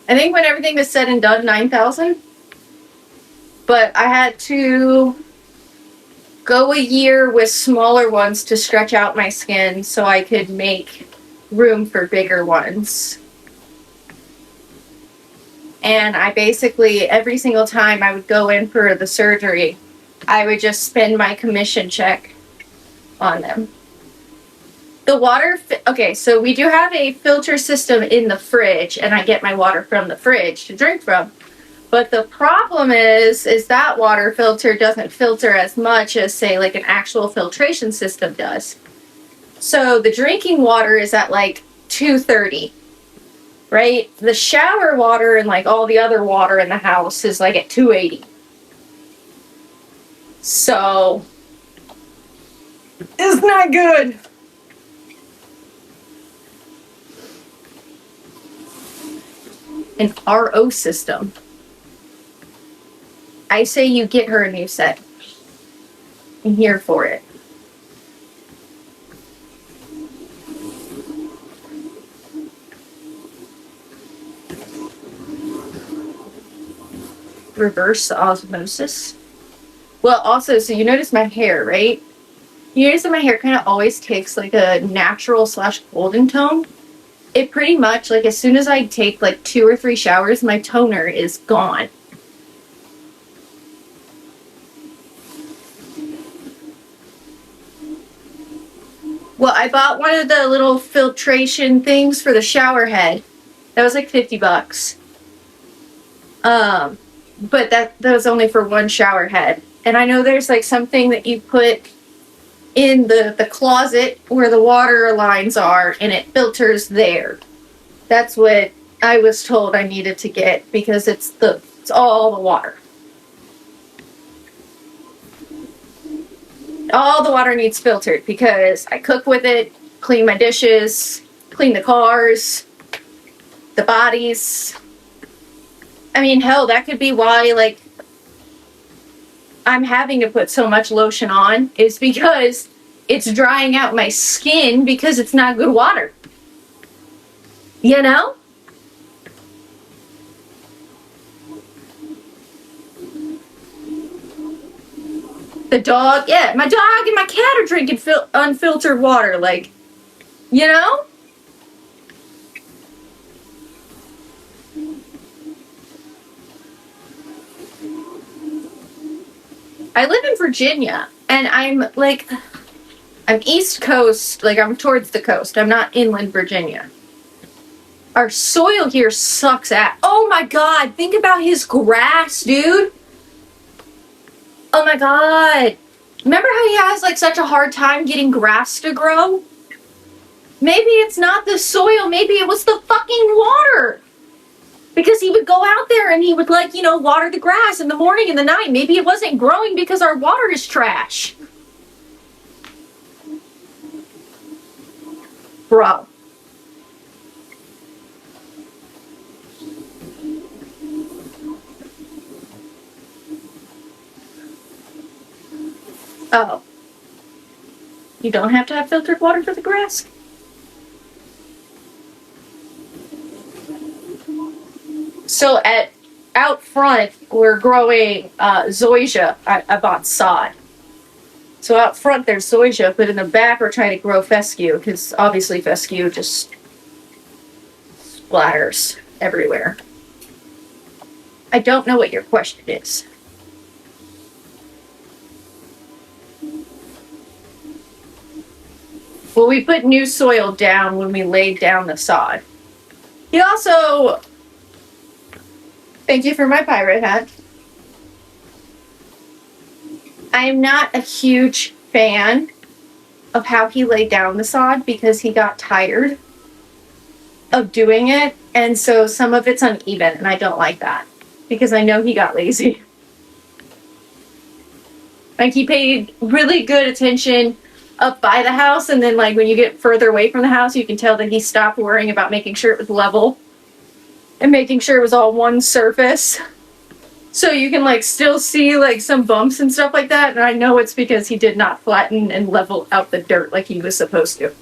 I think when everything was said and done, 9,000. But I had to go a year with smaller ones to stretch out my skin so I could make room for bigger ones. And I basically, every single time I would go in for the surgery, I would just spend my commission check on them. The water, okay, so we do have a filter system in the fridge, and I get my water from the fridge to drink from. But the problem is that water filter doesn't filter as much as, say, like an actual filtration system does. So the drinking water is at like 230. Right? The shower water and like all the other water in the house is like at 280. So, it's not good. An RO system. I say you get her a new set. I'm here for it. Reverse osmosis. Well, also, so you notice my hair, right? You notice that my hair kind of always takes like a natural / golden tone. It pretty much, like as soon as I take like 2 or 3 showers, my toner is gone. Well, I bought one of the little filtration things for the shower head. That was like $50. But that was only for one shower head. And I know there's like something that you put in the closet where the water lines are, and it filters there. That's what I was told I needed to get, because it's all the water. All the water needs filtered because I cook with it, clean my dishes, clean the cars, the bodies. I mean, hell, that could be why, like, I'm having to put so much lotion on, is because it's drying out my skin because it's not good water. You know? The dog, yeah, my dog and my cat are drinking unfiltered water, like, you know? I live in Virginia, and I'm East Coast, like I'm towards the coast. I'm not inland Virginia. Our soil here sucks ass. Oh my God, think about his grass, dude. Oh my God. Remember how he has like such a hard time getting grass to grow? Maybe it's not the soil, maybe it was the fucking water. Because he would go out there and he would water the grass in the morning and the night. Maybe it wasn't growing because our water is trash. Bro. Oh. You don't have to have filtered water for the grass? So out front, we're growing zoysia. I bought sod. So out front there's zoysia, but in the back we're trying to grow fescue, because obviously fescue just splatters everywhere. I don't know what your question is. Well, we put new soil down when we laid down the sod. He also... Thank you for my pirate hat. I'm not a huge fan of how he laid down the sod, because he got tired of doing it, and so some of it's uneven, and I don't like that, because I know he got lazy. Like, he paid really good attention up by the house, and then like when you get further away from the house, you can tell that he stopped worrying about making sure it was level and making sure it was all one surface. So you can like still see like some bumps and stuff like that, and I know it's because he did not flatten and level out the dirt like he was supposed to,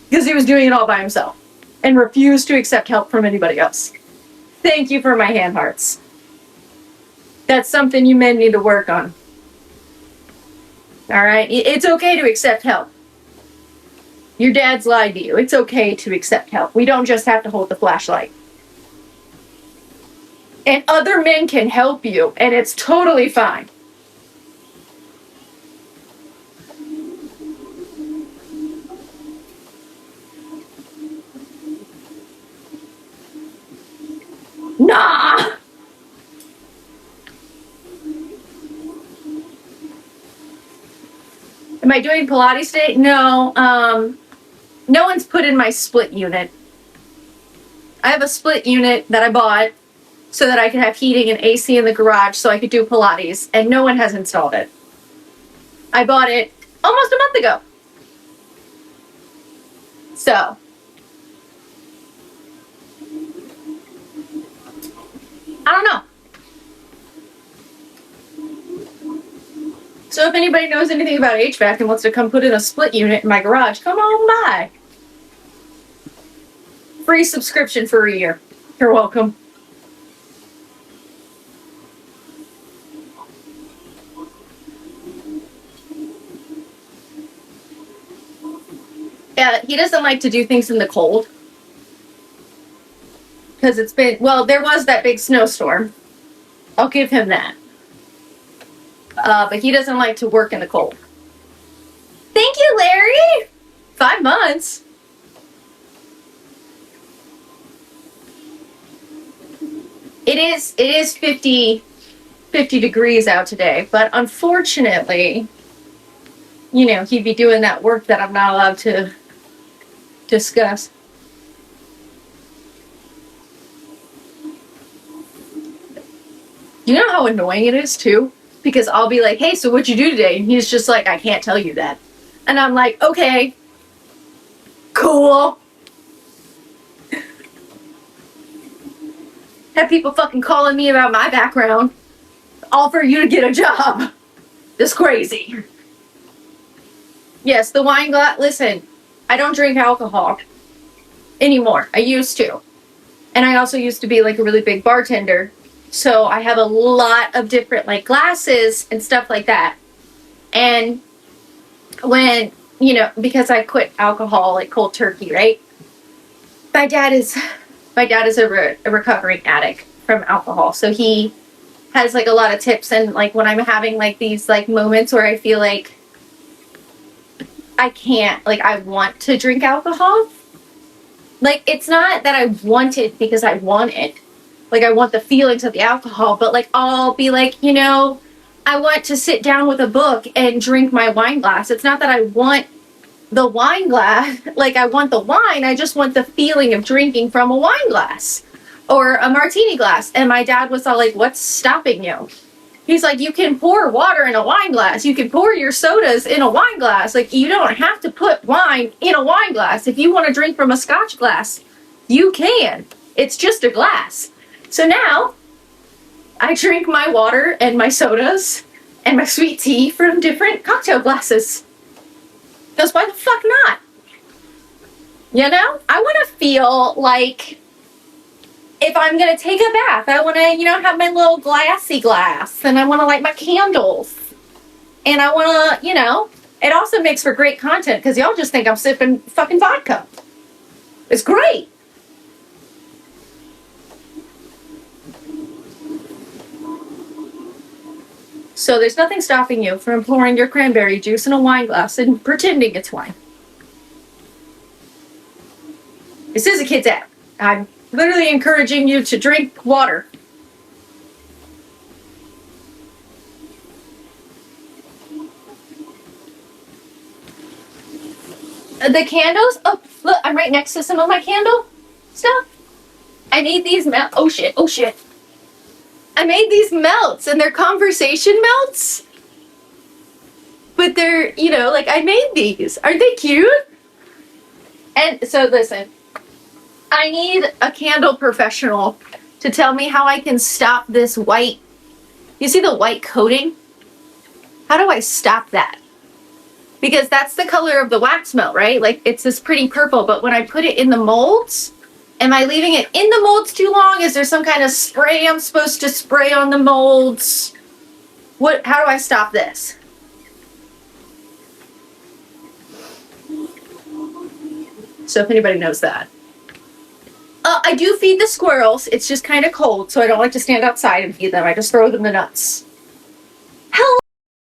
because he was doing it all by himself and refused to accept help from anybody else. Thank you for my hand hearts. That's something you men need to work on. All right? It's okay to accept help. Your dad's lied to you. It's okay to accept help. We don't just have to hold the flashlight. And other men can help you, and it's totally fine. Nah! Am I doing Pilates today? No. No one's put in my split unit. I have a split unit that I bought so that I could have heating and AC in the garage so I could do Pilates, and no one has installed it. I bought it almost a month ago. So, I don't know. So if anybody knows anything about HVAC and wants to come put in a split unit in my garage, come on by. Free subscription for a year. You're welcome. Yeah, he doesn't like to do things in the cold. Because it's been, well, there was that big snowstorm. I'll give him that. But he doesn't like to work in the cold. Thank you, Larry! 5 months. It is 50 degrees out today, but unfortunately, you know, he'd be doing that work that I'm not allowed to discuss. You know how annoying it is, too? Because I'll be like, hey, so what'd you do today? And he's just like, I can't tell you that. And I'm like, okay, cool. Have people fucking calling me about my background, all for you to get a job. It's crazy. Yes, the wine glass. Listen, I don't drink alcohol anymore. I used to. And I also used to be like a really big bartender. So I have a lot of different like glasses and stuff like that. And when, you know, because I quit alcohol like cold turkey, right? My dad is a recovering addict from alcohol. So he has like a lot of tips, and like when I'm having like these like moments where I feel like I can't, like I want to drink alcohol. Like it's not that I want it because I want it. Like I want the feelings of the alcohol, but like I'll be like, you know, I want to sit down with a book and drink my wine glass. It's not that I want the wine glass, like I want the wine, I just want the feeling of drinking from a wine glass or a martini glass. And my dad was all like, what's stopping you? He's like, you can pour water in a wine glass. You can pour your sodas in a wine glass. Like, you don't have to put wine in a wine glass. If you want to drink from a scotch glass, you can. It's just a glass. So now, I drink my water and my sodas and my sweet tea from different cocktail glasses. Because why the fuck not? You know? I want to feel like if I'm going to take a bath, I want to, you know, have my little glassy glass. And I want to light my candles. And I want to, you know, it also makes for great content because y'all just think I'm sipping fucking vodka. It's great. So there's nothing stopping you from pouring your cranberry juice in a wine glass and pretending it's wine. This is a kid's app. I'm literally encouraging you to drink water. The candles, oh, look, I'm right next to some of my candle stuff. I made these oh shit. I made these melts, and they're conversation melts. But they're, you know, like, I made these. Aren't they cute? And so, listen. I need a candle professional to tell me how I can stop this white. You see the white coating? How do I stop that? Because that's the color of the wax melt, right? Like, it's this pretty purple, but when I put it in the molds Am I leaving it in the molds too long? Is there some kind of spray I'm supposed to spray on the molds? How do I stop this? So if anybody knows that. I do feed the squirrels. It's just kind of cold, so I don't like to stand outside and feed them. I just throw them the nuts.